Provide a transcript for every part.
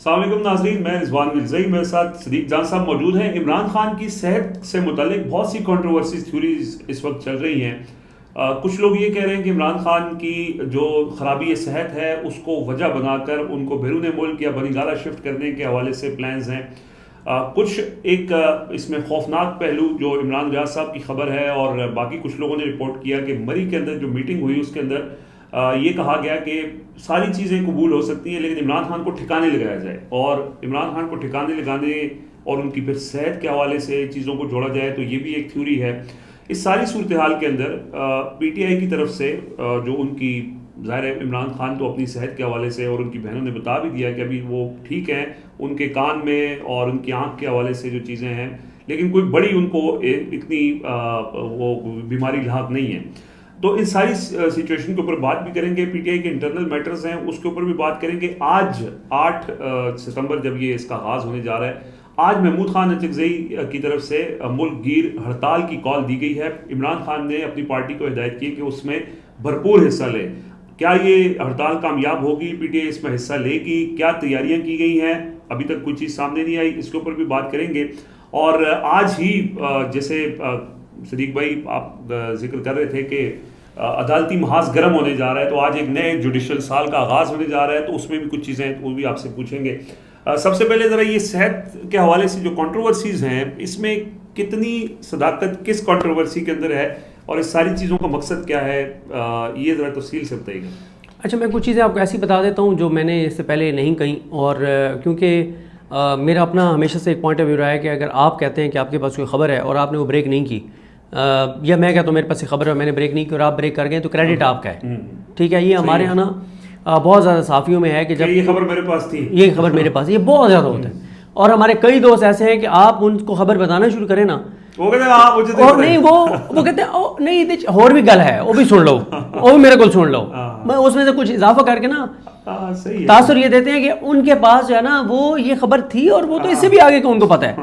السلام علیکم ناظرین، میں رضوان مرزائی، میرے ساتھ صدیق جان صاحب موجود ہیں۔ عمران خان کی صحت سے متعلق بہت سی کنٹروورسیز تھیوریز اس وقت چل رہی ہیں۔ کچھ لوگ یہ کہہ رہے ہیں کہ عمران خان کی جو خرابی صحت ہے اس کو وجہ بنا کر ان کو بیرون ملک یا بنگالہ شفٹ کرنے کے حوالے سے پلانز ہیں۔ کچھ ایک اس میں خوفناک پہلو جو عمران ریاض صاحب کی خبر ہے، اور باقی کچھ لوگوں نے رپورٹ کیا کہ مری کے اندر جو میٹنگ ہوئی اس کے اندر یہ کہا گیا کہ ساری چیزیں قبول ہو سکتی ہیں لیکن عمران خان کو ٹھکانے لگایا جائے، اور عمران خان کو ٹھکانے لگانے اور ان کی پھر صحت کے حوالے سے چیزوں کو جوڑا جائے تو یہ بھی ایک تھیوری ہے۔ اس ساری صورتحال کے اندر پی ٹی آئی کی طرف سے جو ان کی ظاہر ہے عمران خان تو اپنی صحت کے حوالے سے، اور ان کی بہنوں نے بتا بھی دیا کہ ابھی وہ ٹھیک ہیں، ان کے کان میں اور ان کی آنکھ کے حوالے سے جو چیزیں ہیں، لیکن کوئی بڑی ان کو اتنی وہ بیماری لاحق نہیں ہے۔ تو ان ساری سچویشن کے اوپر بات بھی کریں گے، پی ٹی آئی کے انٹرنل میٹرز ہیں اس کے اوپر بھی بات کریں گے۔ آج 8 ستمبر جب یہ اس کا آغاز ہونے جا رہا ہے، آج محمود خان اچکزئی کی طرف سے ملک گیر ہڑتال کی کال دی گئی ہے۔ عمران خان نے اپنی پارٹی کو ہدایت کی کہ اس میں بھرپور حصہ لے۔ کیا یہ ہڑتال کامیاب ہوگی؟ پی ٹی آئی اس میں حصہ لے گی؟ کیا تیاریاں کی گئی ہیں؟ ابھی تک کوئی چیز سامنے نہیں آئی، اس کے اوپر بھی بات کریں گے۔ اور آج ہی جیسے صدیق بھائی آپ ذکر کر رہے تھے کہ عدالتی محاذ گرم ہونے جا رہا ہے، تو آج ایک نئے جوڈیشل سال کا آغاز ہونے جا رہا ہے، تو اس میں بھی کچھ چیزیں وہ بھی آپ سے پوچھیں گے۔ سب سے پہلے ذرا یہ صحت کے حوالے سے جو کنٹروورسیز ہیں، اس میں کتنی صداقت کس کنٹروورسی کے اندر ہے اور اس ساری چیزوں کا مقصد کیا ہے، یہ ذرا تفصیل سے بتائیے گا۔ اچھا، میں کچھ چیزیں آپ کو ایسی بتا دیتا ہوں جو میں نے اس سے پہلے نہیں کہیں، اور کیونکہ میرا اپنا ہمیشہ سے ایک پوائنٹ آف ویو رہا ہے کہ اگر آپ کہتے ہیں کہ آپ کے پاس کوئی خبر ہے اور آپ نے وہ بریک نہیں کی، یا میں کہتا ہوں میرے پاس خبر ہے میں نے بریک نہیں کی اور آپ بریک کر گئے، تو کریڈٹ آپ کا ہے، ٹھیک ہے۔ یہ ہمارے یہاں نا بہت زیادہ صحافیوں میں ہے کہ جب یہ خبر میرے پاس تھی، یہ خبر میرے پاس، یہ بہت زیادہ ہوتا ہے، اور ہمارے کئی دوست ایسے ہیں کہ آپ ان کو خبر بتانا شروع کریں نا، وہ کہتے ہیں آپ مجھے اور نہیں وہ کہتے ہیں نہیں اور بھی گل ہے، وہ بھی سن لو، وہ بھی میرے کو سن لو، میں اس میں سے کچھ اضافہ کر کے نا تاثر یہ دیتے ہیں کہ ان کے پاس جو ہے نا وہ یہ خبر تھی اور وہ تو اس سے بھی آگے کا ان کو پتہ ہے۔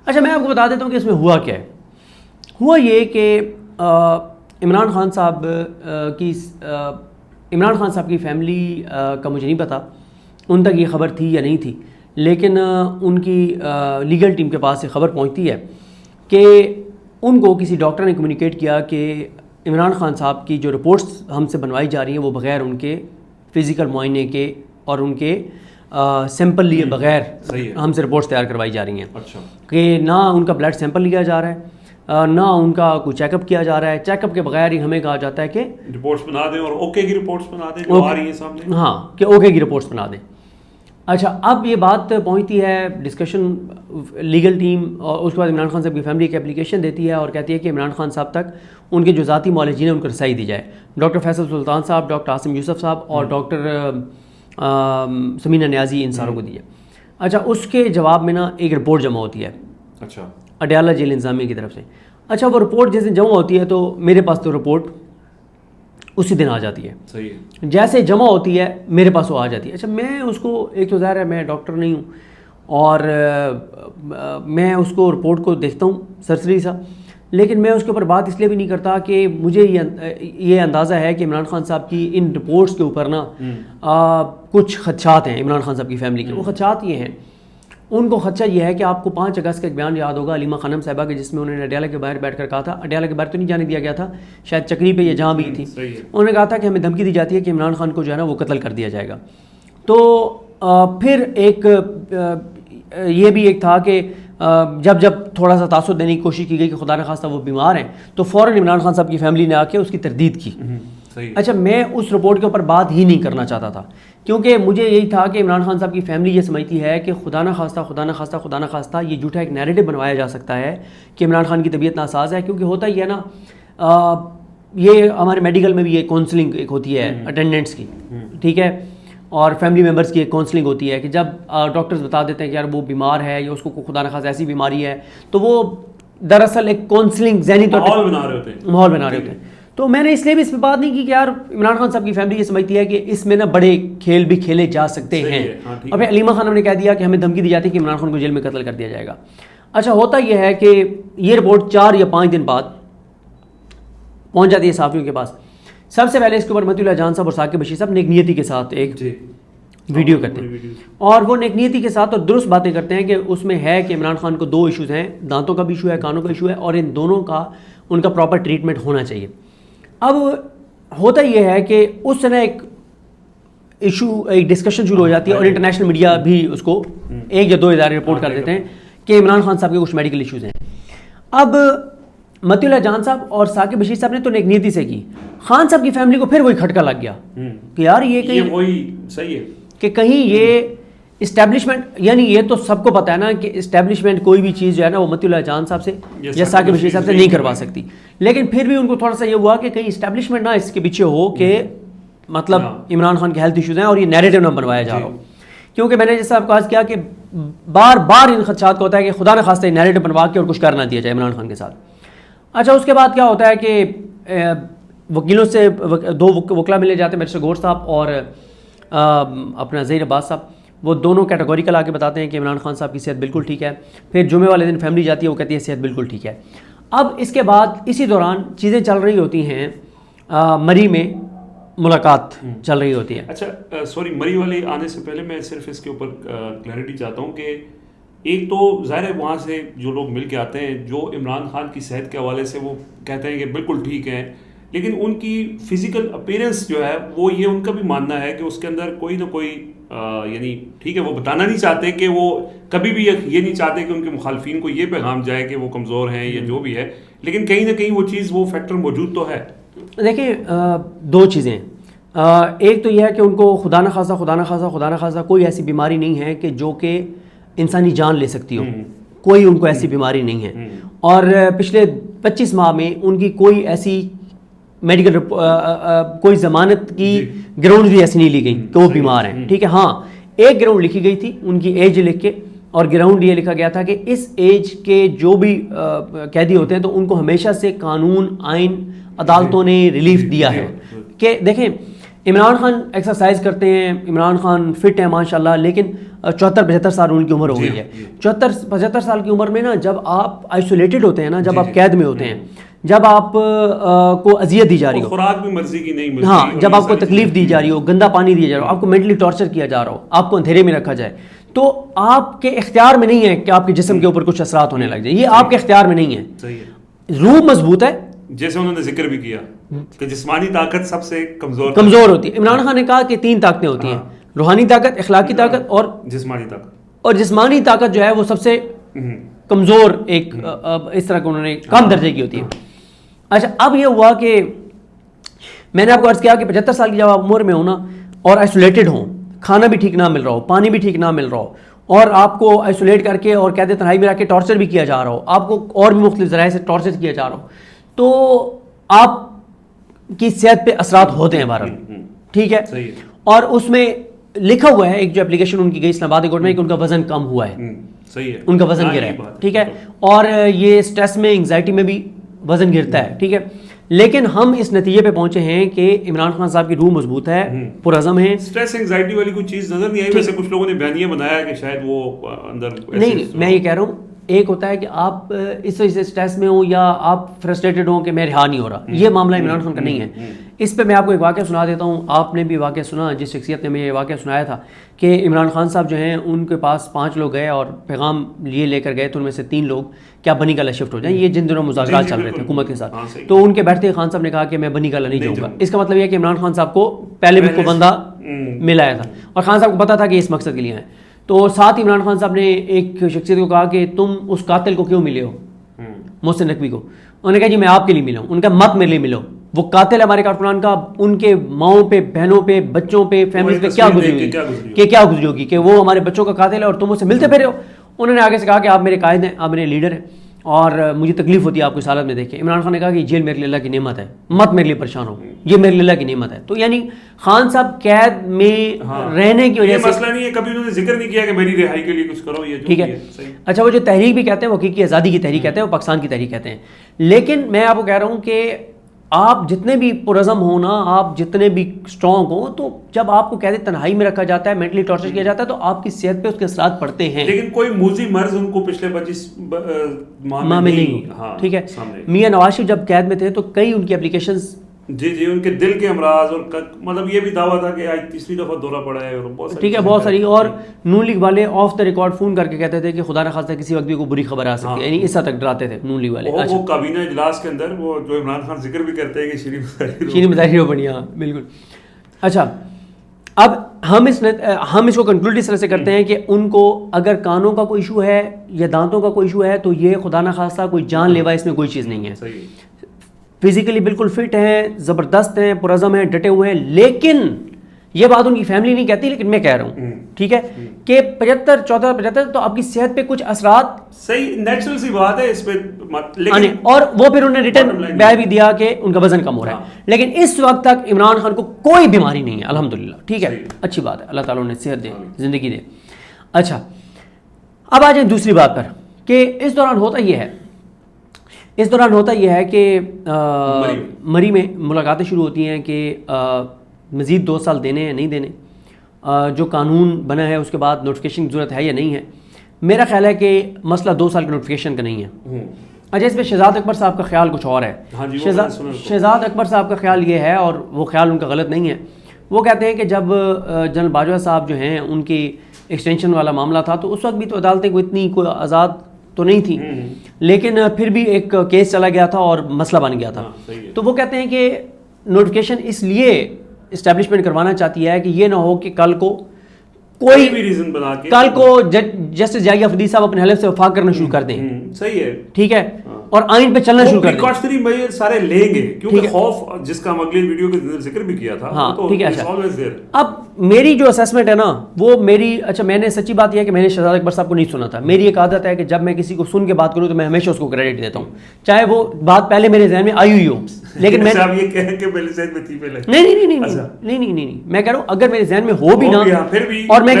اچھا، میں آپ کو بتا دیتا ہوں کہ اس میں ہوا کیا ہے۔ ہوا یہ کہ عمران خان صاحب کی فیملی کا مجھے نہیں پتا ان تک یہ خبر تھی یا نہیں تھی، لیکن ان کی لیگل ٹیم کے پاس یہ خبر پہنچتی ہے کہ ان کو کسی ڈاکٹر نے کمیونیکیٹ کیا کہ عمران خان صاحب کی جو رپورٹس ہم سے بنوائی جا رہی ہیں وہ بغیر ان کے فزیکل معائنے کے اور ان کے سیمپل لیے بغیر ہم سے رپورٹس تیار کروائی جا رہی ہیں۔ اچھا، کہ نہ ان کا بلڈ سیمپل لیا جا رہا ہے، نہ ان کا کوئی چیک اپ کیا جا رہا ہے، چیک اپ کے بغیر ہی ہمیں کہا جاتا ہے کہ رپورٹس بنا دیں اور اوکے کی رپورٹس بنا دیں جو آ رہی ہیں سامنے، ہاں کہ اوکے کی رپورٹس بنا دیں۔ اچھا، اب یہ بات پہنچتی ہے ڈسکشن لیگل ٹیم، اور اس کے بعد عمران خان صاحب کی فیملی ایک اپلیکیشن دیتی ہے اور کہتی ہے کہ عمران خان صاحب تک ان کے جو ذاتی معالجین ہیں ان کو رسائی دی جائے، ڈاکٹر فیصل سلطان صاحب، ڈاکٹر عاصم یوسف صاحب اور ڈاکٹر سمینہ نیازی، ان ساروں کو دی جائے۔ اچھا، اس کے جواب میں نا ایک رپورٹ جمع ہوتی ہے، اچھا، اڈیالہ جیل انتظامیہ کی طرف سے۔ اچھا، وہ رپورٹ جیسے جمع ہوتی ہے تو میرے پاس تو رپورٹ اسی دن آ جاتی ہے، صحیح ہے، جیسے جمع ہوتی ہے میرے پاس وہ آ جاتی ہے۔ اچھا، میں اس کو ایک تو ظاہر ہے میں ڈاکٹر نہیں ہوں اور میں اس کو رپورٹ کو دیکھتا ہوں سرسری سا، لیکن میں اس کے اوپر بات اس لیے بھی نہیں کرتا کہ مجھے یہ اندازہ ہے کہ عمران خان صاحب کی ان رپورٹس کے اوپر نا کچھ خدشات ہیں عمران خان صاحب کی فیملی کے۔ وہ خدشات یہ ہیں، ان کو خدشہ یہ ہے کہ آپ کو 5 اگست کا ایک بیان یاد ہوگا علیمہ خانم صاحبہ کے، جس میں انہوں نے اڈیالہ کے باہر بیٹھ کر کہا تھا، اڈیالہ کے باہر تو نہیں جانے دیا گیا تھا، شاید چکری پہ یا جہاں بھی تھی، انہوں نے کہا تھا کہ ہمیں دھمکی دی جاتی ہے کہ عمران خان کو جو ہے نا وہ قتل کر دیا جائے گا۔ تو پھر ایک یہ بھی ایک تھا کہ جب تھوڑا سا تاثر دینے کی کوشش کی گئی کہ خدا نخواستہ وہ بیمار ہیں، تو فوراً عمران خان صاحب کی فیملی نے آ کے اس کی تردید کی۔ اچھا، میں اس رپورٹ کے اوپر بات ہی نہیں کرنا چاہتا تھا، کیونکہ مجھے یہی تھا کہ عمران خان صاحب کی فیملی یہ سمجھتی ہے کہ خدا نخواستہ یہ جھوٹا ایک نیریٹو بنوایا جا سکتا ہے کہ عمران خان کی طبیعت ناساز ہے، کیونکہ ہوتا ہی ہے نا، یہ ہمارے میڈیکل میں بھی یہ کونسلنگ ایک ہوتی ہے اٹینڈنٹس کی، ٹھیک ہے، اور فیملی ممبرس کی ایک کونسلنگ ہوتی ہے کہ جب ڈاکٹرز بتا دیتے ہیں کہ یار وہ بیمار ہے یا اس کو خدا نخواستہ ایسی بیماری ہے، تو وہ دراصل ایک کونسلنگ ذہنی طور پر ماحول بنا رہے ہوتے ہیں۔ تو میں نے اس لیے بھی اس پہ بات نہیں کی کہ یار عمران خان صاحب کی فیملی یہ سمجھتی ہے کہ اس میں نا بڑے کھیل بھی کھیلے جا سکتے ہیں، اور پھر علیمہ خانم نے کہہ دیا کہ ہمیں دھمکی دی جاتی ہے کہ عمران خان کو جیل میں قتل کر دیا جائے گا۔ اچھا، ہوتا یہ ہے کہ یہ رپورٹ 4 یا 5 دن بعد پہنچ جاتی ہے صحافیوں کے پاس۔ سب سے پہلے اس کے اوپر متی اللہ جان صاحب اور ثاقب بشیر صاحب نیک نیتی کے ساتھ ایک ویڈیو کرتے ہیں اور وہ نیک نیتی کے ساتھ اور درست باتیں کرتے ہیں کہ اس میں ہے کہ عمران خان کو 2 ایشوز ہیں, دانتوں کا بھی ایشو ہے, کانوں کا ایشو ہے, اور ان دونوں کا ان کا پراپر ٹریٹمنٹ ہونا چاہیے. اب ہوتا یہ ہے کہ اس طرح ایک ڈسکشن شروع ہو جاتی ہے اور انٹرنیشنل میڈیا بھی اس کو 1 یا 2 ادارے رپورٹ کر دیتے ہیں کہ عمران خان صاحب کے کچھ میڈیکل ایشوز ہیں. اب متی اللہ جان صاحب اور ثاقب بشیر صاحب نے تو نیک نیتی سے کی, خان صاحب کی فیملی کو پھر وہی کھٹکا لگ گیا کہ یار یہ کہیں وہی صحیح ہے کہ کہیں یہ اسٹیبلشمنٹ, یعنی یہ تو سب کو پتہ ہے نا کہ اسٹیبلشمنٹ کوئی بھی چیز جو ہے نا وہ متی اللہ جان صاحب سے یا ثاقب بشیر صاحب سے نہیں کروا سکتی, لیکن پھر بھی ان کو تھوڑا سا یہ ہوا کہ کہیں اسٹیبلشمنٹ نہ اس کے پیچھے ہو کہ مطلب عمران خان کے ہیلتھ ایشوز ہیں اور یہ نیریٹو نہ بنوایا جا رہا ہو. کیونکہ میں نے جیسا آپ کو عرض کیا کہ بار بار ان خدشات کو ہوتا ہے کہ خدا نہ خواستہ نیریٹو بنوا کے اور کچھ کر نہ دیا جائے عمران خان کے ساتھ. اچھا اس کے بعد کیا ہوتا ہے کہ وکیلوں سے 2 وکلا ملے جاتے ہیں, مسٹر گور صاحب اور اپنا ظہیر عباس صاحب, وہ دونوں کیٹیگوریکل آ کے بتاتے ہیں کہ عمران خان صاحب کی صحت بالکل ٹھیک ہے. پھر جمعے والے دن فیملی جاتی ہے, وہ کہتی ہے صحت بالکل ٹھیک ہے. اب اس کے بعد اسی دوران چیزیں چل رہی ہوتی ہیں, مری میں ملاقات چل رہی ہوتی ہے. اچھا سوری, مری والے آنے سے پہلے میں صرف اس کے اوپر کلیئرٹی چاہتا ہوں کہ ایک تو ظاہر ہے وہاں سے جو لوگ مل کے آتے ہیں جو عمران خان کی صحت کے حوالے سے وہ کہتے ہیں کہ بالکل ٹھیک ہیں, لیکن ان کی فزیکل اپیرنس جو ہے وہ یہ ان کا بھی ماننا ہے کہ اس کے اندر کوئی نہ کوئی یعنی ٹھیک ہے, وہ بتانا نہیں چاہتے کہ وہ کبھی بھی یہ نہیں چاہتے کہ ان کے مخالفین کو یہ پیغام جائے کہ وہ کمزور ہیں یا جو بھی ہے, لیکن کہیں نہ کہیں وہ چیز وہ فیکٹر موجود تو ہے. دیکھیں 2 چیزیں, ایک تو یہ ہے کہ ان کو خدا نہ خواستہ کوئی ایسی بیماری نہیں ہے کہ جو کہ انسانی جان لے سکتی ہو, کوئی ان کو ایسی بیماری نہیں ہے. اور پچھلے 25 ماہ میں ان کی کوئی ایسی میڈیکل کوئی ضمانت کی گراؤنڈ بھی ایسی نہیں لی گئی کہ وہ بیمار ہیں. ٹھیک ہے, ہاں ایک گراؤنڈ لکھی گئی تھی ان کی ایج لکھ کے, اور گراؤنڈ یہ لکھا گیا تھا کہ اس ایج کے جو بھی قیدی ہوتے ہیں تو ان کو ہمیشہ سے قانون آئین عدالتوں نے ریلیف دیا ہے. کہ دیکھیں عمران خان ایکسرسائز کرتے ہیں, عمران خان فٹ ہیں ماشاءاللہ, لیکن 74-75 سال ان کی عمر ہو گئی ہے. 74-75 سال کی عمر میں نا جب آپ آئسولیٹڈ ہوتے ہیں نا, جب آپ قید میں ہوتے ہیں, جب آپ کو اذیت دی جا رہی ہو, خوراک بھی مرضی کی نہیں ملتی, ہاں جب آپ کو تکلیف دی جا رہی ہو, گندا پانی دیا جا رہا ہو, آپ کو مینٹلی ٹارچر کیا جا رہا ہو, آپ کو اندھیرے میں رکھا جائے, تو آپ کے اختیار میں نہیں ہے کہ آپ کے جسم کے اوپر کچھ اثرات ہونے لگ جائے, یہ آپ کے اختیار میں نہیں ہے. روح مضبوط ہے, جیسے انہوں نے ذکر بھی کیا کہ جسمانی طاقت سب سے کمزور ہوتی ہے. عمران خان نے کہا کہ 3 طاقتیں ہوتی ہیں, روحانی طاقت, اخلاقی طاقت اور جسمانی طاقت جو ہے وہ سب سے کمزور ایک اس طرح کے انہوں نے کم درجے کی ہوتی ہے. اچھا اب یہ ہوا کہ میں نے آپ کو عرض کیا کہ 75 سال کی جب آپ عمر میں ہو نا اور آئسولیٹڈ ہوں, کھانا بھی ٹھیک نہ مل رہا ہو, پانی بھی ٹھیک نہ مل رہا ہو, اور آپ کو آئسولیٹ کر کے اور قید تنہائی میں رکھ کے ٹارچر بھی کیا جا رہا ہو, آپ کو اور بھی مختلف ذرائع سے ٹارچر کیا جا رہا ہو, تو آپ کی صحت پہ اثرات ہوتے ہیں بہرحال. ٹھیک ہے, اور اس میں لکھا ہوا ہے ایک جو اپلیکیشن ان کی گئی اسلام آباد کورٹ میں کہ ان کا وزن کم ہوا ہے, ان کا وزن گرا ہے. ٹھیک ہے, اور یہ اسٹریس میں انگزائٹی میں بھی وزن گرتا ہے. ٹھیک ہے, لیکن ہم اس نتیجے پہ پہنچے ہیں کہ عمران خان صاحب کی روح مضبوط ہے, پرعزم ہے. اسٹریس انگزائٹی والی کوئی چیز نظر نہیں آئی, ویسے کچھ لوگوں نے بیانیہ بنایا کہ شاید وہ اندر نہیں, میں یہ کہہ رہا ہوں ایک ہوتا ہے کہ آپ اس وجہ سے اسٹریس میں ہوں یا آپ فرسٹریٹڈ ہوں کہ میں رہا نہیں ہو رہا, یہ معاملہ عمران خان کا نہیں ہے. اس پہ میں آپ کو ایک واقعہ سنا دیتا ہوں, آپ نے بھی واقعہ سنا, جس شخصیت نے میں یہ واقعہ سنایا تھا کہ عمران خان صاحب جو ہیں ان کے پاس 5 لوگ گئے اور پیغام یہ لے کر گئے, تو ان میں سے 3 لوگ کیا بنی گالا شفٹ ہو جائیں, یہ جن دنوں مذاکرات چل رہے تھے حکومت کے ساتھ, تو ان کے بیٹھتے خان صاحب نے کہا کہ میں بنی گالا نہیں جاؤں گا. اس کا مطلب یہ کہ عمران خان صاحب کو پہلے بھی کوئی بندہ ملایا تھا اور خان صاحب کو پتا تھا کہ اس مقصد کے لیے ہیں. تو ساتھ ہی عمران خان صاحب نے ایک شخصیت کو کہا کہ تم اس قاتل کو کیوں ملے ہو, محسن نقوی کو. انہوں نے کہا جی میں آپ کے لیے ملا ہوں. ان کا مت میرے لیے ملو, وہ قاتل ہمارے کارکنان کا, ان کے ماؤں پہ, بہنوں پہ, بچوں پہ, فیملیز پہ کیا گزری ہوگی کہ وہ ہمارے بچوں کا قاتل ہے اور تم اس سے ملتے پھرے ہو. انہوں نے آگے سے کہا کہ آپ میرے قائد ہیں, آپ میرے لیڈر ہیں اور مجھے تکلیف ہوتی ہے آپ کو اس حالت میں دیکھ کے. عمران خان نے کہا کہ جیل میرے لیے اللہ کی نعمت ہے, مت میرے لیے پریشان ہو, یہ میرے لیے اللہ کی نعمت ہے. تو یعنی خان صاحب قید میں رہنے کی وجہ سے مسئلہ نہیں ہے, کبھی انہوں نے ذکر نہیں کیا کہ میری رہائی کے لیے کچھ کرو. یہ ٹھیک ہے. اچھا وہ جو تحریک بھی کہتے ہیں وہ حقیقی آزادی کی تحریک کہتے ہیں, وہ پاکستان کی تحریک کہتے ہیں. لیکن میں آپ کو کہہ رہا ہوں کہ آپ جتنے بھی پرعزم ہوں نا, آپ جتنے بھی اسٹرانگ ہوں, تو جب آپ کو قید تنہائی میں رکھا جاتا ہے, مینٹلی ٹارچر کیا جاتا ہے, تو آپ کی صحت پہ اس کے اثرات پڑتے ہیں. لیکن کوئی موذی مرض ان کو پچھلے 25 ماہ میں نہیں. ٹھیک ہے. میاں نواز شریف جب قید میں تھے تو کئی ان کی اپلیکیشنز جی جی ان کے دل کے امراض اور مطلب یہ بھی دعویٰ تھا کہ آج تیسری دفعہ دورہ پڑا ہے اور بہت ٹھیک ہے بہت ساری. اور نون لیگ والے آف دا ریکارڈ فون کر کے کہتے تھے کہ خدا نہ خواستہ کسی وقت بھی کوئی بری خبر آ سکتی ہے, یعنی اس حد تک ڈراتے تھے نون لیگ والے. وہ کابینہ اجلاس کے اندر وہ جو عمران خان ذکر بھی کرتے ہیں کہ شیریں مظاہری ہو بنی. ہاں بالکل. اچھا اب ہم اس کو کنکلوڈ اس طرح سے کرتے ہیں کہ ان کو اگر کانوں کا کوئی ایشو ہے یا دانتوں کا کوئی ایشو ہے تو یہ خدا نہ خواستہ کوئی جان لیوا اس میں کوئی چیز نہیں ہے. فزیکلی بالکل فٹ ہیں, زبردست ہیں, پرعزم ہیں, ڈٹے ہوئے ہیں. لیکن یہ بات ان کی فیملی نہیں کہتی, لیکن میں کہہ رہا ہوں ٹھیک ہے کہ 75 تو آپ کی صحت پہ کچھ اثرات صحیح نیچرل سی بات ہے اس پہ, اور وہ پھر انہوں نے ریٹرن بیان بھی دیا کہ ان کا وزن کم ہو رہا ہے. لیکن اس وقت تک عمران خان کو کوئی بیماری نہیں ہے الحمدللہ. ٹھیک ہے اچھی بات ہے, اللہ تعالیٰ انہیں صحت دے, زندگی دے. اچھا اب آ جائیں دوسری بات پر کہ اس دوران ہوتا یہ ہے کہ مری میں ملاقاتیں شروع ہوتی ہیں کہ مزید 2 سال دینے ہیں نہیں دینے, جو قانون بنا ہے اس کے بعد نوٹیفیکیشن کی ضرورت ہے یا نہیں ہے. میرا خیال ہے کہ مسئلہ 2 سال کے نوٹیفیکیشن کا نہیں ہے. اچھا اس پہ شہزاد اکبر صاحب کا خیال کچھ اور ہے. شہزاد اکبر صاحب کا خیال یہ ہے, اور وہ خیال ان کا غلط نہیں ہے. وہ کہتے ہیں کہ جب جنرل باجوہ صاحب جو ہیں ان کی ایکسٹینشن والا معاملہ تھا تو اس وقت بھی تو عدالتیں کو اتنی کوئی آزاد تو نہیں تھی, لیکن پھر بھی ایک کیس چلا گیا تھا اور مسئلہ بن گیا تھا. تو وہ کہتے ہیں کہ نوٹیفیکیشن اس لیے اسٹیبلشمنٹ کروانا چاہتی ہے کہ یہ نہ ہو کہ کل کو کوئی بھی ریزن بنا کے کل کو جسٹس جائیہ فدی صاحب اپنے حلف سے وفاق کرنا شروع کر دیں. صحیح ہے ٹھیک ہے, اور آئین پہ چلنا شروع کر دیں. پریکاشنری میجر سارے لیں گے کیونکہ خوف جس کا ہم اگلی ویڈیو کے اندر ذکر بھی کیا تھا. ہاں ٹھیک ہے. اب میری جو اسیسمنٹ ہے نا وہ اچھا میں نے سچی بات یہ ہے کہ میں نے شہزاد اکبر صاحب کو نہیں سنا تھا. میری ایک عادت ہے کہ جب میں کسی کو سن کے بات کروں تو میں ہمیشہ اس کو کریڈٹ دیتا ہوں, چاہے وہ بات پہلے میرے ذہن میں آئی ہوئی ہو. لیکن میں نہیں میں کہہ رہا ہوں اگر میرے ذہن میں ہو بھی نا اور میں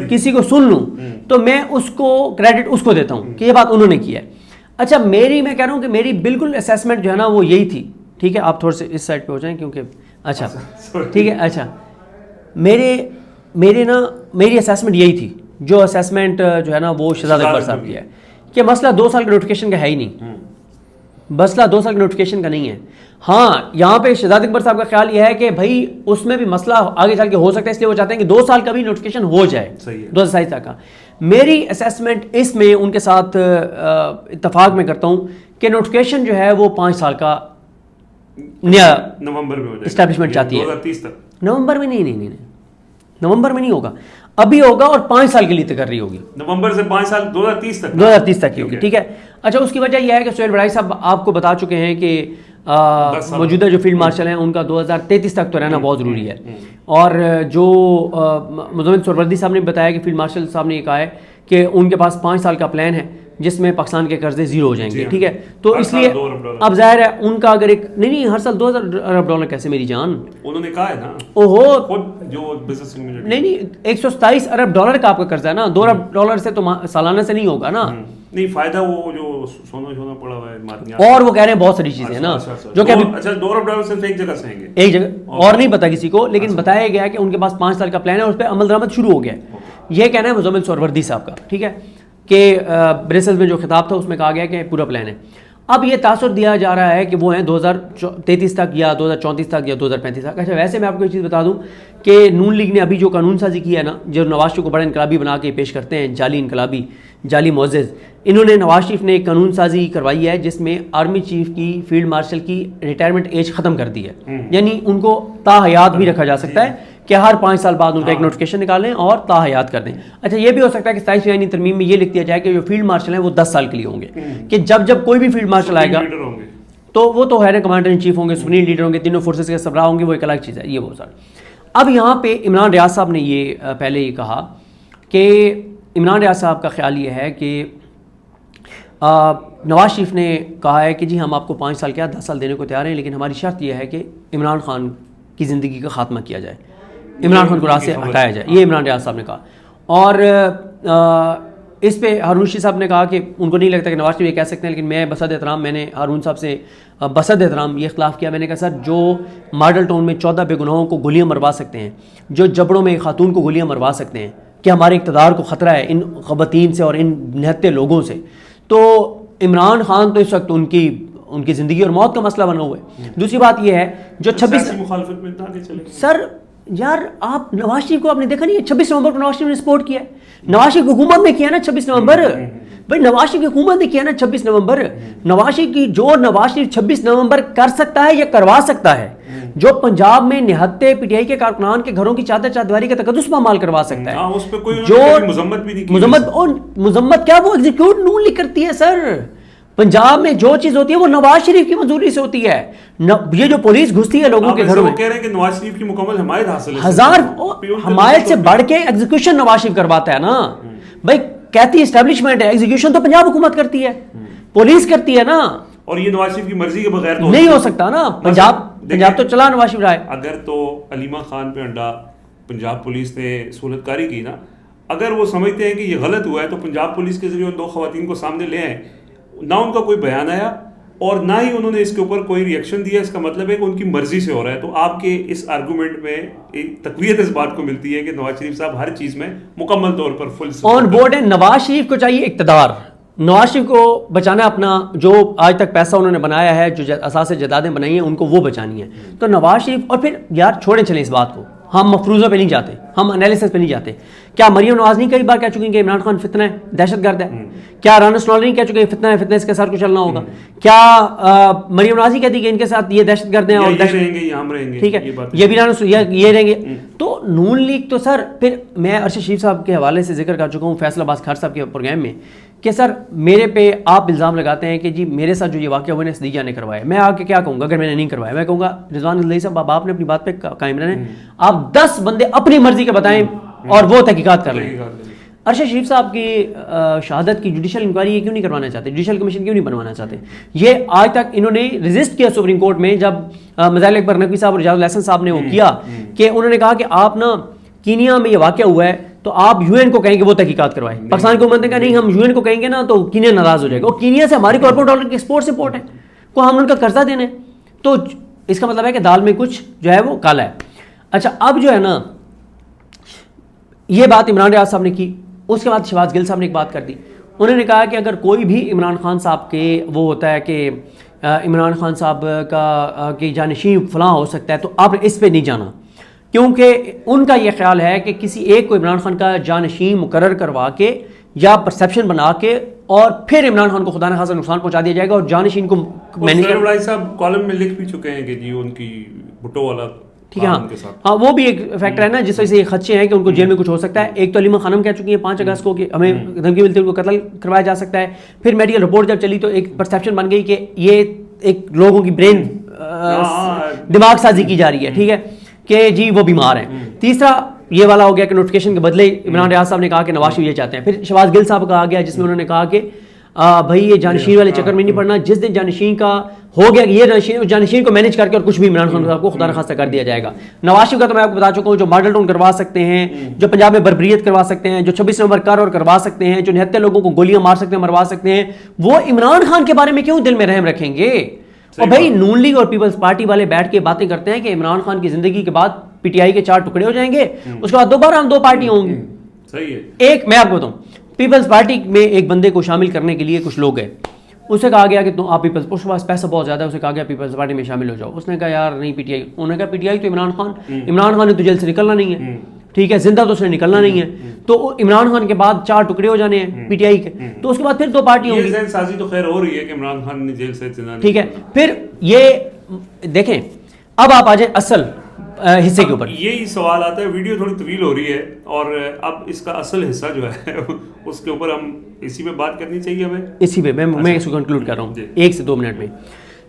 کسی کو سن لوں تو میں اس کو کریڈٹ اس کو دیتا ہوں کہ یہ بات انہوں نے کی ہے. اچھا میں کہہ رہا ہوں کہ میری بالکل اسیسمنٹ جو ہے نا وہ یہی تھی. ٹھیک ہے آپ تھوڑے سے اس سائڈ پہ ہو جائیں کیونکہ اچھا ٹھیک ہے. اچھا میری اسیسمنٹ یہی تھی, جو اسیسمنٹ جو ہے نا وہ شہزاد اکبر صاحب کی ہے کہ مسئلہ 2 سال کے نوٹیفیکیشن کا ہے ہی نہیں. مسئلہ 2 سال کے نوٹیفیکیشن کا نہیں ہے. ہاں یہاں پہ شہزاد اکبر صاحب کا خیال یہ ہے کہ بھائی اس میں بھی مسئلہ آگے چل کے ہو سکتا ہے, اس لیے وہ چاہتے ہیں کہ 2 سال کا بھی نوٹیفیکیشن ہو جائے 2027 تک کا. میری اسیسمنٹ اس میں ان کے ساتھ اتفاق میں کرتا ہوں کہ نوٹیفیکیشن جو ہے وہ 5 سال کا نیا نومبر میں اسٹیبلشمنٹ چاہتی ہے. نومبر میں نہیں نومبر میں نہیں ہوگا, ابھی ہوگا اور 5 سال کے لیے تقرری ہوگی. نومبر سے 5 سال 2030 تک کی ہوگی. ٹھیک ہے. اچھا اس کی وجہ یہ ہے کہ سہیل بڑائی صاحب آپ کو بتا چکے ہیں کہ موجودہ جو فیلڈ مارشل ہیں ان کا 2033 تک تو رہنا بہت ضروری ہے. اور جو مزمل سہروردی صاحب نے بتایا کہ فیلڈ مارشل صاحب نے یہ کہا ہے کہ ان کے پاس 5 سال کا پلان ہے جس میں پاکستان کے قرضے 0 ہو جائیں گے. ٹھیک ہے, تو اس لیے اب ظاہر ہے ان کا اگر ایک نہیں ہر سال 2000 ارب ڈالر کیسے میری جان انہوں نے کہا ہے نا اوہو جو بزنس نہیں 127 ارب ڈالر کا آپ کا قرضہ ہے نا, 2 ارب ڈالر سے تو سالانہ سے نہیں ہوگا نا. نہیں فائدہ وہ جو سونا پڑا ہوا ہے اور وہ کہہ رہے ہیں بہت ساری چیزیں ہیں نا جو کہ اچھا 2 ارب ڈالر صرف ایک جگہ سے آئیں گے, ایک جگہ اور نہیں پتا کسی کو, لیکن بتایا گیا ہے کہ ان کے پاس 5 سال کا پلان ہے اور اس پہ عمل درآمد شروع ہو گیا ہے. یہ کہنا ہے مزمل سہروردی صاحب کا. ٹھیک ہے کہ برسلز میں جو خطاب تھا اس میں کہا گیا کہ پورا پلان ہے. اب یہ تاثر دیا جا رہا ہے کہ وہ ہیں 2033 تک یا 2034 تک یا 2035 تک. اچھا ویسے میں آپ کو ایک چیز بتا دوں کہ نون لیگ نے ابھی جو قانون سازی کی ہے نا, جو نواز شریف کو بڑا انقلابی بنا کے پیش کرتے ہیں, جعلی انقلابی, جعلی معزز, انہوں نے نواز شریف نے ایک قانون سازی کروائی ہے جس میں آرمی چیف کی فیلڈ مارشل کی ریٹائرمنٹ ایج ختم کر دی ہے. یعنی ان کو تا حیات بھی رکھا جا سکتا ہے کہ ہر 5 سال بعد ان کا ایک نوٹیفیکیشن نکالیں اور تا حیات کر دیں. اچھا یہ بھی ہو سکتا ہے کہ 27ویں ترمیم میں یہ لکھ دیا جائے کہ جو فیلڈ مارشل ہیں وہ 10 سال کے لیے ہوں گے, کہ جب کوئی بھی فیلڈ مارشل آئے گا تو وہ تو ہے کمانڈر ان چیف ہوں گے, سپریم لیڈر ہوں گے, تینوں فورسز کے سربراہ ہوں گے, وہ ایک الگ چیز ہے. یہ بہت سارا. اب یہاں پہ عمران ریاض صاحب نے یہ پہلے یہ کہا کہ عمران ریاض صاحب کا خیال یہ ہے کہ نواز شریف نے کہا ہے کہ جی ہم آپ کو 5 سال کیا 10 سال دینے کو تیار ہیں, لیکن ہماری شرط یہ ہے کہ عمران خان کی زندگی کا خاتمہ کیا جائے, عمران خان کو راہ سے ہٹایا جائے. یہ عمران ریاض صاحب نے کہا. اور اس پہ ہارون رشید صاحب نے کہا کہ ان کو نہیں لگتا کہ نواز شریف یہ کہہ سکتے ہیں, لیکن میں بصد احترام میں نے ہارون صاحب سے بصد احترام یہ اختلاف کیا. میں نے کہا سر جو ماڈل ٹاؤن میں 14 بے گناہوں کو گولیاں مروا سکتے ہیں, جو جبڑوں میں ایک خاتون کو گولیاں مروا سکتے ہیں, کہ ہمارے اقتدار کو خطرہ ہے ان خواتین سے اور ان نہتے لوگوں سے, تو عمران خان تو اس وقت ان کی ان کی زندگی اور موت کا مسئلہ بنا ہوا ہے. دوسری بات یہ ہے جو 26 مخالفت میں آگے چلے سر یار آپ نواز شریف کو آپ نے دیکھا نہیں ہے 26 نومبر کو نواز شریف نے سپورٹ کیا ہے. نواز شریف کی حکومت نے کیا نا 26 نومبر بھائی نواز شریف کی حکومت نے کیا نا 26 نومبر. نواز شریف کی جو نواز شریف 26 نومبر کر سکتا ہے یا کروا سکتا ہے, جو پنجاب میں نہتے پی ٹی آئی کے کارکنان کے گھروں کی چادر چادری کا تقدس پامال کروا سکتا ہے, اس پہ کوئی جو مذمت بھی نہیں کی. مذمت کیا وہ ایگزیکیوٹ نون لیگ کرتی ہے سر. پنجاب میں جو چیز ہوتی ہے وہ نواز شریف کی منظوری سے ہوتی ہے. یہ جو پولیس گھستی ہے لوگوں کے گھروں میں, کہہ رہے ہیں کہ نواز شریف کی مکمل حمایت حاصل ہے. ہزار حمایت سے بڑھ کے ایگزیکیوشن نواز شریف کرواتا ہے نا بھائی. کہتی اسٹیبلشمنٹ ہے, ایگزیکیوشن تو پنجاب حکومت کرتی ہے, پولیس کرتی ہے نا. اور یہ نواز شریف کی مرضی کے بغیر تو نہیں ہو سکتا نا. پنجاب تو چلا نواز شریف رائے. اگر تو علیمہ خان پہ انڈا پنجاب پولیس نے سہولت کاری کی نا, اگر وہ سمجھتے ہیں کہ یہ غلط ہوا ہے تو پنجاب پولیس کے ذریعے ان 2 خواتین کو سامنے لے آئیں. نہ ان کا کوئی بیان آیا اور نہ ہی انہوں نے اس کے اوپر کوئی ریئیکشن دیا. اس کا مطلب ہے کہ ان کی مرضی سے ہو رہا ہے. تو آپ کے اس آرگومنٹ میں تقویت اس بات کو ملتی ہے کہ نواز شریف صاحب ہر چیز میں مکمل طور پر فل آن بورڈ ہے. نواز شریف کو چاہیے اقتدار, نواز شریف کو بچانا اپنا جو آج تک پیسہ انہوں نے بنایا ہے, جو اساس جائیدادیں بنائی ہیں ان کو وہ بچانی ہے. تو نواز شریف, اور پھر یار چھوڑیں چلیں اس بات کو, ہم مفروضوں پہ نہیں جاتے, ہم انالیسس پہ نہیں جاتے. کیا مریم نواز نہیں کئی بار کہہ چکی ہیں کہ عمران خان فتنہ ہے, دہشت گرد ہے؟ کیا رانا سنول نہیں کہہ چکے فتنہ ہے, فتنہ اس کے ساتھ کو چلنا ہوگا؟ کیا مریم نواز ہی کہتی کہ ان کے ساتھ یہ دہشت گرد ہیں اور ٹھیک ہے یہ بھی یہ رہیں گے؟ تو نون لیگ تو سر, پھر میں ارشد شریف صاحب کے حوالے سے ذکر کر چکا ہوں فیصل عباس خان صاحب کے پروگرام میں کہ سر میرے پہ آپ الزام لگاتے ہیں کہ جی میرے ساتھ جو یہ واقعہ ہوا ہے صدیقہ نے کروایا. میں آ کے کیا کہوں گا اگر میں نے نہیں کروایا؟ میں کہوں گا رضوان الہی صاحب آپ نے اپنی بات پہ قائم رہنا ہے, آپ 10 بندے اپنی مرضی کے بتائیں اور وہ تحقیقات کر لیں. ارشد شریف صاحب کی شہادت کی جوڈیشل انکوائری یہ کیوں نہیں کروانا چاہتے, جوڈیشل کمیشن کیوں نہیں بنوانا چاہتے؟ یہ آج تک انہوں نے ریزسٹ کیا سپریم کورٹ میں, جب مظاہر اکبر نقوی صاحب اور اجاز الحسن صاحب نے وہ کیا کہ انہوں نے کہا کہ آپ نا کینیا میں یہ واقعہ ہوا ہے تو آپ یو این کو کہیں گے وہ تحقیقات کروائیں. پاکستان حکومت نے کہا نہیں ہم یو این کو کہیں گے نا تو کینیا ناراض ہو جائے گا, اور کینیا سے ہماری کروڑوں ڈالر کی ایکسپورٹ سپورٹ ہے, کو ہم ان کا قرضہ دینا ہے. تو اس کا مطلب ہے کہ دال میں کچھ جو ہے وہ کالا ہے. اچھا اب جو ہے نا یہ بات عمران ریاض صاحب نے کی, اس کے بعد شہباز گل صاحب نے ایک بات کر دی. انہوں نے کہا کہ اگر کوئی بھی عمران خان صاحب کے وہ ہوتا ہے کہ عمران خان صاحب کا کہ جانشین فلاں ہو سکتا ہے تو آپ نے اس پہ نہیں جانا, کیونکہ ان کا یہ خیال ہے کہ کسی ایک کو عمران خان کا جانشین مقرر کروا کے یا پرسیپشن بنا کے اور پھر عمران خان کو خدا نخواستہ نقصان پہنچا دیا جائے گا, اور جانشین کو مینیج صاحب کالم میں لکھ بھی چکے ہیں کہ جی ان کی بھٹو والا ٹھیک ہے. ہاں وہ بھی ایک فیکٹر ہے نا جس وجہ سے یہ خدشے ہیں کہ ان کو جیل میں کچھ ہو سکتا ہے. ایک تو علیمہ خانم کہہ چکی ہیں 5 اگست کو کہ ہمیں دھمکی ملتی ہے ان کو قتل کروایا جا سکتا ہے. پھر میڈیکل رپورٹ جب چلی تو ایک پرسیپشن بن گئی کہ یہ ایک لوگوں کی برین دماغ سازی کی جا رہی ہے, ٹھیک ہے, کہ جی وہ بیمار ہیں. تیسرا یہ والا ہو گیا کہ نوٹیفیکیشن کے بدلے عمران ریاض صاحب نے کہا کہ نواز شریف یہ چاہتے ہیں. پھر شہباز گل صاحب کا آ گیا جس میں انہوں نے کہا کہ بھائی یہ جانشین والے چکر میں نہیں پڑنا, جس دن جانشین کا ہو گیا یہ جانشین کو مینیج کر کے اور کچھ بھی عمران خان صاحب کو خدا نخواستہ کر دیا جائے گا. نواز شریف کا تو میں آپ کو بتا چکا ہوں جو ماڈل ٹاؤن کروا سکتے ہیں, جو پنجاب میں بربریت کروا سکتے ہیں, جو 26 نومبر کر اور کروا سکتے ہیں, جو 79 لوگوں کو گولیاں مار سکتے ہیں مروا سکتے ہیں, وہ عمران خان کے بارے میں کیوں دل میں رحم رکھیں گے؟ اور بھائی نون لیگ اور پیپلز پارٹی والے بیٹھ کے باتیں کرتے ہیں کہ عمران خان کی زندگی کے بعد پی ٹی آئی کے 4 ٹکڑے ہو جائیں گے, اس کے بعد دوبارہ ہم 2 پارٹیاں ہوں گی. صحیح ہے. ایک میں آپ کو بتاؤں پیپلز پارٹی میں ایک بندے کو شامل کرنے کے لیے کچھ لوگ گئے, اسے کہا گیا کہ تم آپ پیپلز, اس کے پاس پیسہ بہت زیادہ ہے, اسے کہا گیا پیپلز پارٹی میں شامل ہو جاؤ. اس نے کہا یار نہیں پی ٹی آئی. انہوں نے کہا پی ٹی آئی تو عمران خان نے تو جیل سے نکلنا نہیں ہے, ٹھیک ہے, زندہ تو اس نے نکلنا نہیں ہے, تو عمران خان کے بعد 4 ٹکڑے ہو جانے ہیں پی ٹی آئی کے, تو اس کے بعد پھر 2 پارٹی ہوں گی. یہ سازی تو خیر ہو رہی ہے کہ عمران خان نے جیل سے زندہ, ٹھیک ہے. پھر یہ دیکھیں اب آپ آ جائیں اصل حصے کے اوپر. یہی سوال آتا ہے, ویڈیو تھوڑی طویل ہو رہی ہے اور اب اس کا اصل حصہ جو ہے اس کے اوپر ہم اسی پہ بات کرنی چاہیے ہمیں. اسی پہ میں اس کو کنکلوڈ کر رہا ہوں 1 سے 2 منٹ میں.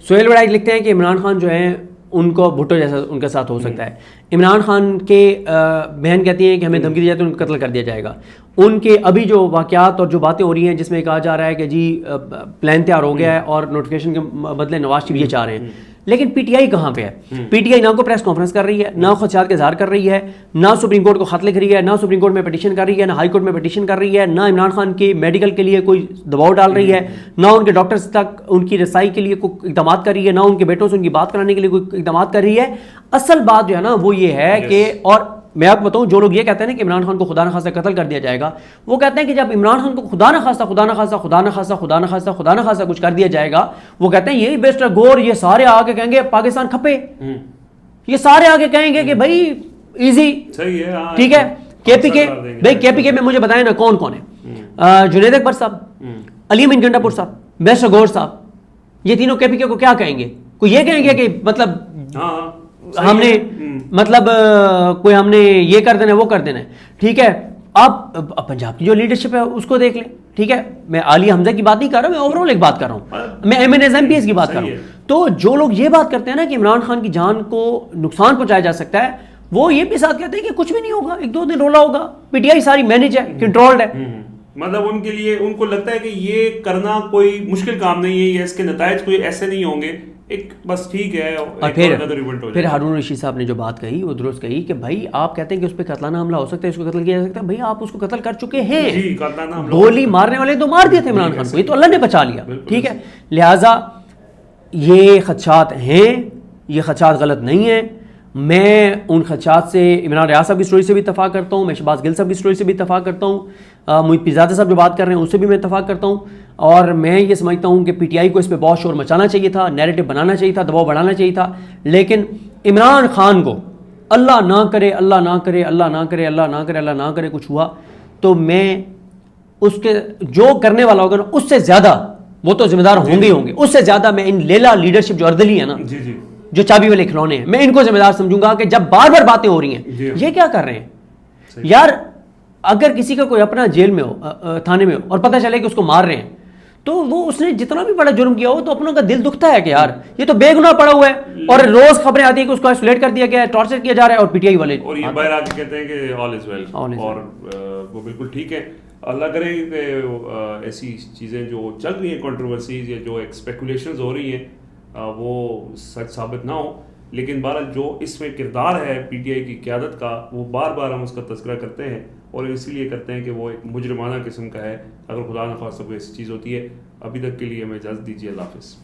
سہیل وڑائچ لکھتے ہیں کہ عمران خان جو ہے ان کو بھٹو جیسا ان کے ساتھ ہو سکتا ہے. عمران خان کے بہن کہتی ہیں کہ ہمیں دھمکی دی جائے تو ان کو قتل کر دیا جائے گا. ان کے ابھی جو واقعات اور جو باتیں ہو رہی ہیں جس میں کہا جا رہا ہے کہ جی پلان تیار ہو گیا ہے اور نوٹیفیکیشن کے بدلے نواز شریف یہ چاہ رہے ہیں, لیکن پی ٹی آئی کہاں پہ ہے؟ پی ٹی آئی نہ کو پریس کانفرنس کر رہی ہے, نہ خدشات کا اظہار کر رہی ہے, نہ سپریم کورٹ کو خط لکھ رہی ہے, نہ سپریم کورٹ میں پٹیشن کر رہی ہے, نہ ہائی کورٹ میں پٹیشن کر رہی ہے, نہ عمران خان کے میڈیکل کے لیے کوئی دباؤ ڈال رہی ہے, نہ ان کے ڈاکٹرز تک ان کی رسائی کے لیے کوئی اقدامات کر رہی ہے, نہ ان کے بیٹوں سے ان کی بات کرانے کے لیے کوئی اقدامات کر رہی ہے. اصل بات جو ہے نا وہ یہ ہے کہ, اور میں آپ کو بتاؤں جو لوگ یہ کہتے ہیں نا کہ عمران خان کو خدا نخواستہ قتل کر دیا جائے گا, وہ کہتے ہیں کہ جب عمران خان کو خدا نخواستہ کچھ کر دیا جائے گا, وہ کہتے ہیں یہی بیسٹ گور, یہ سارے آ کے کہیں گے پاکستان کھپے, یہ سارے آگے کہیں گے کہ بھائی ایزی, ٹھیک ہے. کے پی کے, بھائی کے پی کے میں مجھے بتائیں نا کون کون ہے, جنید اکبر صاحب, علی امین گنڈا صاحب, بیسٹ گور صاحب, یہ تینوں کے پی کے کو کیا کہیں گے؟ کوئی یہ کہیں گے کہ مطلب ہم نے مطلب کوئی ہم نے یہ کر دینا ہے وہ کر دینا ہے, ٹھیک ہے. آپ پنجاب کی جو لیڈرشپ ہے اس کو دیکھ لیں, ٹھیک ہے. میں عالیہ حمزہ کی بات نہیں کر رہا, میں اوور آل ایک بات کر رہا ہوں, میں M N S M P S کی بات کر رہا ہوں. تو جو لوگ یہ بات کرتے ہیں نا کہ عمران خان کی جان کو نقصان پہنچایا جا سکتا ہے, وہ یہ بھی ساتھ کہتے ہیں کہ کچھ بھی نہیں ہوگا, 1-2 دن رولا ہوگا, پی ٹی آئی ساری مینج ہے, کنٹرولڈ ہے. مطلب ان کے لیے ان کو لگتا ہے کہ یہ کرنا کوئی مشکل کام نہیں ہے, یہ اس کے نتائج کوئی ایسے نہیں ہوں گے, ایک بس ٹھیک ہے. اور پھر ہارون رشید صاحب نے جو بات کہی وہ درست کہی کہ بھائی آپ کہتے ہیں کہ اس پہ قتلانہ حملہ ہو سکتا ہے, اس کو قتل کیا جا سکتا ہے, بھائی آپ اس کو قتل کر چکے ہیں, گولی مارنے والے تو مار دیے تھے عمران خان کو, یہ تو اللہ نے بچا لیا, ٹھیک ہے. لہٰذا یہ خدشات ہیں, یہ خدشات غلط نہیں ہیں. میں ان خدشات سے عمران ریاض صاحب کی سٹوری سے بھی اتفاق کرتا ہوں, میں شہباز گل صاحب کی سٹوری سے بھی اتفاق کرتا ہوں, محیط پیرزادہ صاحب جو بات کر رہے ہیں اس سے بھی میں اتفاق کرتا ہوں. اور میں یہ سمجھتا ہوں کہ پی ٹی آئی کو اس پہ بہت شور مچانا چاہیے تھا, نیریٹو بنانا چاہیے تھا, دباؤ بڑھانا چاہیے تھا, لیکن عمران خان کو اللہ نہ کرے, اللہ نہ کرے, اللہ نہ کرے, اللہ نہ کرے, اللہ نہ کرے کچھ ہوا تو میں اس کے جو کرنے والا ہوگا نا اس سے زیادہ, وہ تو ذمہ دار ہوں گے ہی ہوں گے, اس سے زیادہ میں ان لیلا لیڈرشپ جو اردلی ہے نا, جو چابی والے کھلونے ہیں, میں ان کو ذمہ دار سمجھوں گا کہ جب بار بار باتیں ہو رہی ہیں یہ کیا کر رہے ہیں یار. اگر کسی کا کوئی اپنا جیل میں ہو, تھانے میں ہو, اور پتہ چلے کہ اس کو مار رہے ہیں, تو وہ اس نے جتنا بھی بڑا جرم کیا ہو تو اپنوں کا دل دکھتا ہے کہ یار یہ تو بے گناہ پڑا ہوا ہے, اور روز خبریں آتی ہیں کہ اس کو آئسولیٹ کر دیا گیا ہے, ٹارچر کیا جا رہا ہے, اور پی ٹی آئی والے اور یہ باہر آ کے کہتے ہیں کہ آل از ویل, اور وہ بالکل ٹھیک ہے. اللہ کرے کہ ایسی چیزیں جو چل رہی ہیں, کنٹروورسیز یا جو اسپیکولیشنز ہو رہی ہیں, وہ سچ ثابت نہ ہو. لیکن بہرحال جو اس میں کردار ہے پی ٹی آئی کی قیادت کا, وہ بار بار ہم اس کا تذکرہ کرتے ہیں, اور اسی لیے کرتے ہیں کہ وہ ایک مجرمانہ قسم کا ہے. اگر خدا نخواستہ کوئی ایسی چیز ہوتی ہے. ابھی تک کے لیے ہمیں اجازت دیجیے, اللہ حافظ.